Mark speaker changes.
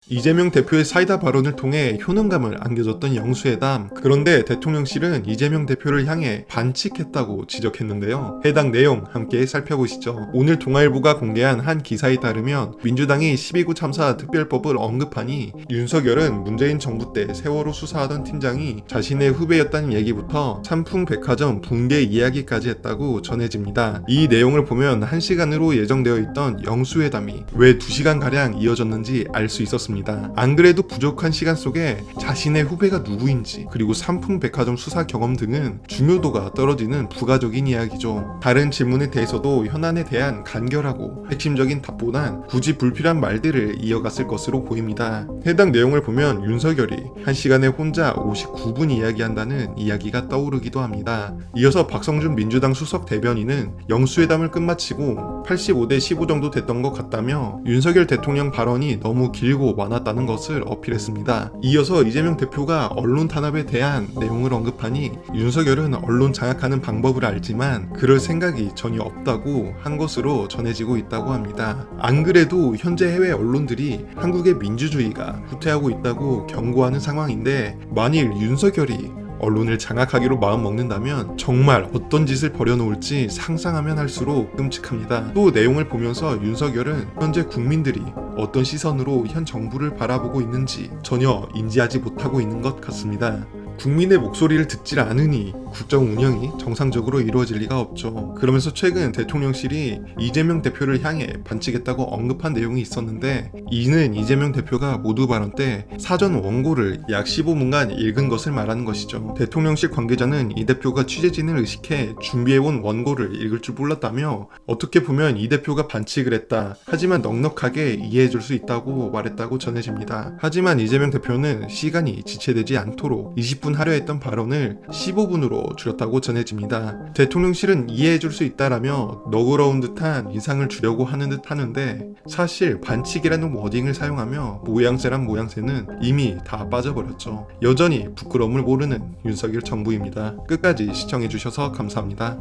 Speaker 1: 이재명 대표의 사이다 발언을 통해 효능감을 안겨줬던 영수회담. 그런데 대통령실은 이재명 대표를 향해 반칙했다고 지적했는데요. 해당 내용 함께 살펴보시죠. 오늘 동아일보가 공개한 한 기사에 따르면 민주당이 12구 참사 특별법을 언급하니 윤석열은 문재인 정부 때 세월호 수사하던 팀장이 자신의 후배였다는 얘기부터 삼풍백화점 붕괴 이야기까지 했다고 전해집니다. 이 내용을 보면 1시간으로 예정되어 있던 영수회담이 왜 2시간가량 이어졌는지 알 수 있었습니다. 안 그래도 부족한 시간 속에 자신의 후배가 누구인지 그리고 삼풍백화점 수사 경험 등은 중요도가 떨어지는 부가적인 이야기죠. 다른 질문에 대해서도 현안에 대한 간결하고 핵심적인 답보단 굳이 불필요한 말들을 이어갔을 것으로 보입니다. 해당 내용을 보면 윤석열이 1시간에 혼자 59분 이야기한다는 이야기가 떠오르기도 합니다. 이어서 박성준 민주당 수석 대변인은 영수회담을 끝마치고 85대 15 정도 됐던 것 같다며 윤석열 대통령 발언이 너무 길고 많았다는 것을 어필했습니다. 이어서 이재명 대표가 언론 탄압에 대한 내용을 언급하니 윤석열은 언론 장악하는 방법을 알지만 그럴 생각이 전혀 없다고 한 것으로 전해지고 있다고 합니다. 안 그래도 현재 해외 언론들이 한국의 민주주의가 후퇴하고 있다고 경고하는 상황인데 만일 윤석열이 언론을 장악하기로 마음먹는다면 정말 어떤 짓을 벌여놓을지 상상하면 할수록 끔찍합니다. 또 내용을 보면서 윤석열은 현재 국민들이 어떤 시선으로 현 정부를 바라보고 있는지 전혀 인지하지 못하고 있는 것 같습니다. 국민의 목소리를 듣질 않으니 국정 운영이 정상적으로 이루어질 리가 없죠. 그러면서 최근 대통령실이 이재명 대표를 향해 반칙했다고 언급한 내용이 있었는데 이는 이재명 대표가 모두 발언 때 사전 원고를 약 15분간 읽은 것을 말하는 것이죠. 대통령실 관계자는 이 대표가 취재진을 의식해 준비해온 원고를 읽을 줄 몰랐다며 어떻게 보면 이 대표가 반칙을 했다. 하지만 넉넉하게 이해해줄 수 있다고 말했다고 전해집니다. 하지만 이재명 대표는 시간이 지체되지 않도록 20분 하려 했던 발언을 15분으로 줄였다고 전해집니다. 대통령실은 이해해줄 수 있다라며 너그러운 듯한 인상을 주려고 하는 듯 하는데 사실 반칙이라는 워딩을 사용하며 모양새란 모양새는 이미 다 빠져버렸죠. 여전히 부끄러움을 모르는 윤석열 정부입니다. 끝까지 시청해주셔서 감사합니다.